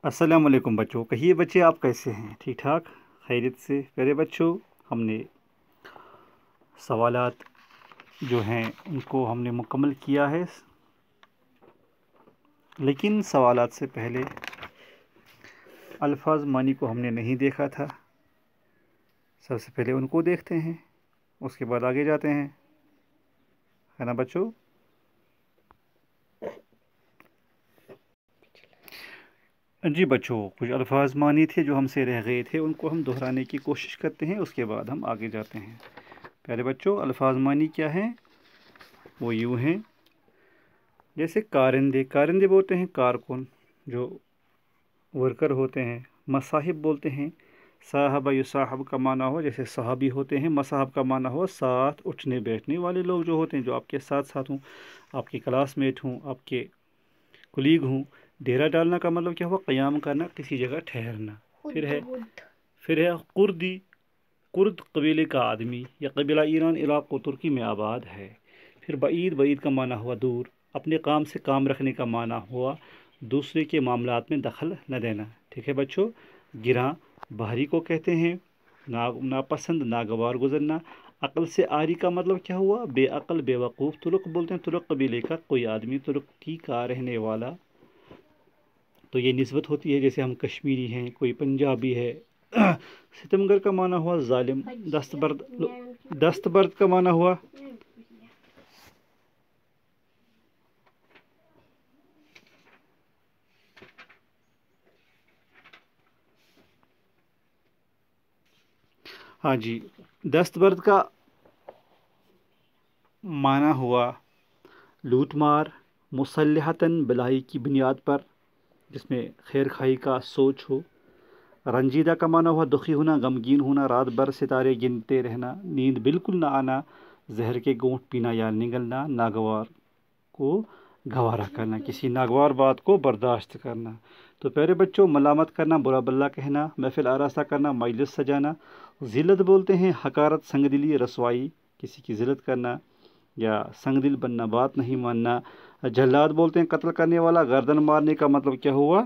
السلام علیکم بچوں، کہیے بچے آپ کیسے ہیں؟ ٹھیک ٹھاک خیریت سے؟ پیارے بچوں، ہم نے سوالات جو ہیں ان کو ہم نے مکمل کیا ہے، لیکن سوالات سے پہلے الفاظ معنی کو ہم نے نہیں دیکھا تھا۔ سب سے پہلے ان کو دیکھتے ہیں، اس کے بعد آگے جاتے ہیں، ہے نا بچوں؟ جی بچوں، کچھ الفاظ معنی تھے جو ہم سے رہ گئے تھے، ان کو ہم دہرانے کی کوشش کرتے ہیں، اس کے بعد ہم آگے جاتے ہیں۔ پیارے بچوں، الفاظ معنی کیا ہیں؟ وہ یوں ہیں، جیسے کارندے بولتے ہیں کارکن، جو ورکر ہوتے ہیں۔ مصاحب بولتے ہیں، صاحب یصاحب کا معنی ہو، جیسے صحابی ہوتے ہیں۔ مصاحب کا معنی ہو ساتھ اٹھنے بیٹھنے والے لوگ جو ہوتے ہیں، جو آپ کے ساتھ ہوں، آپ کے کلاس میٹ ہوں، آپ کے کلیگ ہوں۔ ڈیرا ڈالنا کا مطلب کیا ہوا؟ قیام کرنا، کسی جگہ ٹھہرنا۔ پھر ہے قردی، کرد قبیلے کا آدمی یا قبیلہ ایران علاق و ترکی میں آباد ہے۔ پھر بعید کا معنی ہوا دور، اپنے کام سے کام رکھنے کا معنی ہوا دوسرے کے معاملات میں دخل نہ دینا۔ ٹھیک ہے بچوں؟ گراں بحری کو کہتے ہیں، ناپسند ناگوار گزرنا۔ عقل سے آری کا مطلب کیا ہوا؟ بے عقل بے وقوف۔ ترک بولتے ہیں ترک قبیلے کا کوئی آدمی، ترکی کا رہنے والا، تو یہ نسبت ہوتی ہے، جیسے ہم کشمیری ہیں، کوئی پنجابی ہے۔ ستمگر کا معنی ہوا ظالم۔ دستبرد کا معنی ہوا ہاں جی، دستبرد کا معنی ہوا لوٹ مار، مسلحتاً بلائی کی بنیاد پر، جس میں خیر خائی کا سوچ ہو۔ رنجیدہ کا معنی ہوا دکھی ہونا، غمگین ہونا، رات بھر ستارے گنتے رہنا، نیند بالکل نہ آنا، زہر کے گھونٹ پینا یا نگلنا، ناگوار کو گوارا کرنا، کسی ناگوار بات کو برداشت کرنا۔ تو پیارے بچوں، ملامت کرنا، برا بلا کہنا، محفل آراستہ کرنا، مجلس سجانا۔ ذلت بولتے ہیں حقارت، سنگ دلی، رسوائی، کسی کی ذلت کرنا یا سنگ دل بننا، بات نہیں ماننا۔ جلاد بولتے ہیں قتل کرنے والا۔ گردن مارنے کا مطلب کیا ہوا؟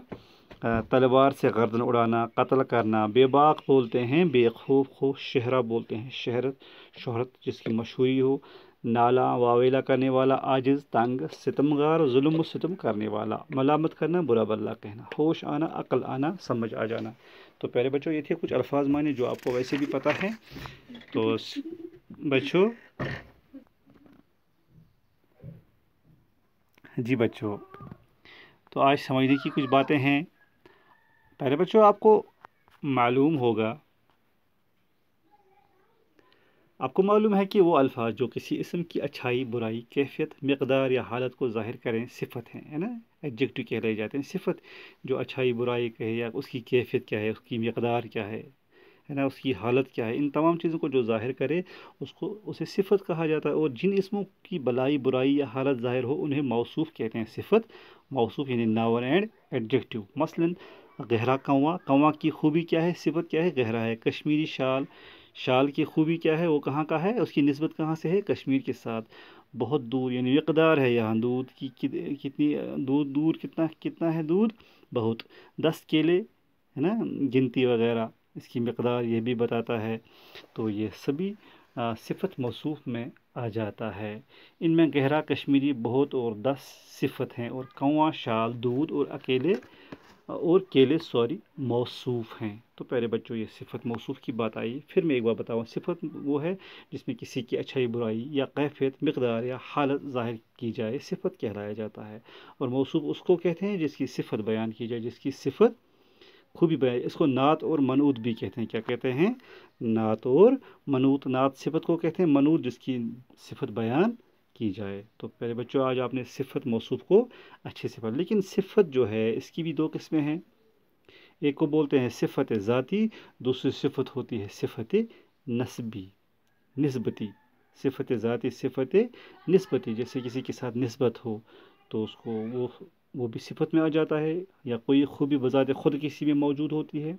تلوار سے گردن اڑانا، قتل کرنا۔ بے باک بولتے ہیں بے خوف شہرہ بولتے ہیں شہرت جس کی مشہوری ہو۔ نالا واویلا کرنے والا، عاجز، تنگ، ستمگار، ظلم و ستم کرنے والا۔ ملامت کرنا، برا بلا کہنا۔ ہوش آنا، عقل آنا، سمجھ آ جانا۔ تو پیارے بچوں، یہ تھے کچھ الفاظ معنی جو آپ کو ویسے بھی پتہ ہے۔ تو بچوں، جی بچوں، تو آج سمجھنے کی کچھ باتیں ہیں۔ پہلے بچوں، آپ کو معلوم ہے کہ وہ الفاظ جو کسی اسم کی اچھائی، برائی، کیفیت، مقدار یا حالت کو ظاہر کریں صفت ہیں، ہے نا؟ ایڈجیکٹو کہلائے جاتے ہیں۔ صفت جو اچھائی برائی کہے، یا اس کی کیفیت کیا ہے، اس کی مقدار کیا ہے نا، اس کی حالت کیا ہے، ان تمام چیزوں کو جو ظاہر کرے اسے صفت کہا جاتا ہے۔ اور جن اسموں کی بلائی برائی یا حالت ظاہر ہو انہیں موصوف کہتے ہیں۔ صفت موصوف یعنی ناؤن اینڈ ایڈجیکٹو۔ مثلاً گہرا کنواں کی خوبی کیا ہے؟ صفت کیا ہے؟ گہرا ہے۔ کشمیری شال کی خوبی کیا ہے؟ وہ کہاں کا ہے؟ اس کی نسبت کہاں سے ہے؟ کشمیر کے ساتھ۔ بہت دور یعنی مقدار ہے یہاں، دودھ کی کتنی، دور کتنا ہے؟ دودھ بہت۔ 10 کیلے، ہے نا، گنتی وغیرہ، اس کی مقدار یہ بھی بتاتا ہے۔ تو یہ سبھی صفت موصوف میں آ جاتا ہے۔ ان میں گہرا کشمیری بہت اور 10 صفت ہیں، اور کنواں شال دودھ اور کیلے موصوف ہیں۔ تو پیارے بچوں، یہ صفت موصوف کی بات آئی۔ پھر میں ایک بار بتاؤں، صفت وہ ہے جس میں کسی کی اچھائی برائی یا کیفیت، مقدار یا حالت ظاہر کی جائے، صفت کہلایا جاتا ہے۔ اور موصوف اس کو کہتے ہیں جس کی صفت بیان کی جائے، جس کی صفت خوبی بیان۔ اس کو نعت اور منعوت بھی کہتے ہیں۔ کیا کہتے ہیں؟ نعت اور منعوت۔ نعت صفت کو کہتے ہیں، منعوت جس کی صفت بیان کی جائے۔ تو پہلے بچوں، آج آپ نے صفت موصوف کو اچھے سے پڑھا۔ لیکن صفت جو ہے اس کی بھی 2 قسمیں ہیں۔ ایک کو بولتے ہیں صفت ذاتی، دوسری صفت ہوتی ہے صفت نسبتی۔ صفت ذاتی، صفت نسبتی، جیسے کسی کے ساتھ نسبت ہو تو اس کو وہ بھی صفت میں آ جاتا ہے، یا کوئی خوبی بذات خود کسی میں موجود ہوتی ہے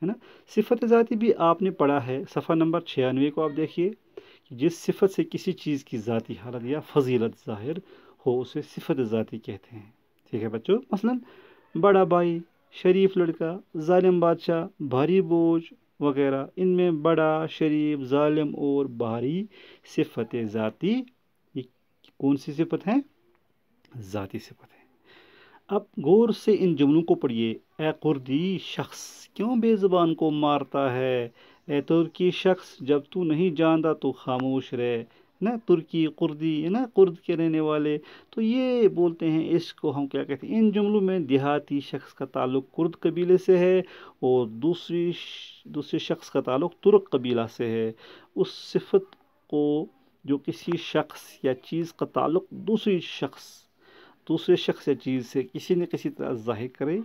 نا۔ صفت ذاتی بھی آپ نے پڑھا ہے، صفحہ نمبر 96 کو آپ دیکھیے، کہ جس صفت سے کسی چیز کی ذاتی حالت یا فضیلت ظاہر ہو اسے صفت ذاتی کہتے ہیں۔ ٹھیک ہے بچوں؟ مثلاً بڑا بھائی، شریف لڑکا، ظالم بادشاہ، بھاری بوجھ وغیرہ۔ ان میں بڑا، شریف، ظالم اور بھاری صفت ذاتی، یہ کون سی صفت ہیں؟ ذاتی صفت ہے۔ اب غور سے ان جملوں کو پڑھیے۔ اے کردی شخص کیوں بے زبان کو مارتا ہے؟ اے ترکی شخص جب تو نہیں جانتا تو خاموش رہے نا۔ ترکی، کردی ہے نا، کرد کے رہنے والے، تو یہ بولتے ہیں، اس کو ہم کیا کہتے ہیں؟ ان جملوں میں دیہاتی شخص کا تعلق کرد قبیلے سے ہے اور دوسرے شخص کا تعلق ترک قبیلہ سے ہے۔ اس صفت کو جو کسی شخص یا چیز کا تعلق دوسرے شخص یا چیز سے کسی نہ کسی طرح ظاہر کرے،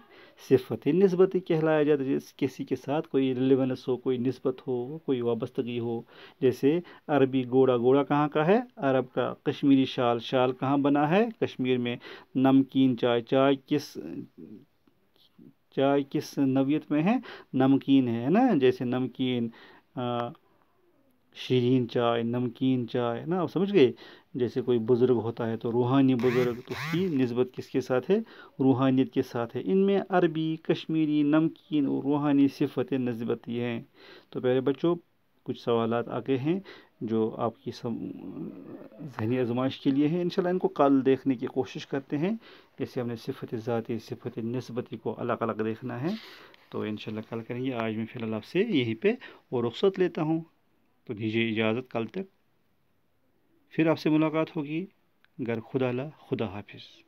صفت نسبتی کہلایا جاتا ہے۔ جیسے کسی کے ساتھ کوئی ریلیونس ہو، کوئی نسبت ہو، کوئی وابستگی ہو۔ جیسے عربی گھوڑا، گھوڑا کہاں کا ہے؟ عرب کا۔ کشمیری شال، شال کہاں بنا ہے؟ کشمیر میں۔ نمکین چائے، چائے کس نوعیت میں ہے؟ نمکین ہے نا۔ جیسے نمکین، شیرین چائے، نمکین چائے نا، آپ سمجھ گئے؟ جیسے کوئی بزرگ ہوتا ہے تو روحانی بزرگ، تو اس کی نسبت کس کے ساتھ ہے؟ روحانیت کے ساتھ ہے۔ ان میں عربی، کشمیری، نمکین اور روحانی صفتیں نسبتی ہیں۔ تو پہلے بچوں کچھ سوالات آگے ہیں جو آپ کی ذہنی آزمائش کے لیے ہیں، انشاءاللہ ان کو کل دیکھنے کی کوشش کرتے ہیں۔ جیسے ہم نے صفت ذاتی، صفت نسبتی کو الگ الگ دیکھنا ہے، تو انشاءاللہ کل کریں گے۔ آج میں فی الحال آپ سے یہیں پہ اور رخصت لیتا ہوں، تو دیجیے اجازت، کل تک پھر آپ سے ملاقات ہوگی۔ گر خدا لا، خدا حافظ۔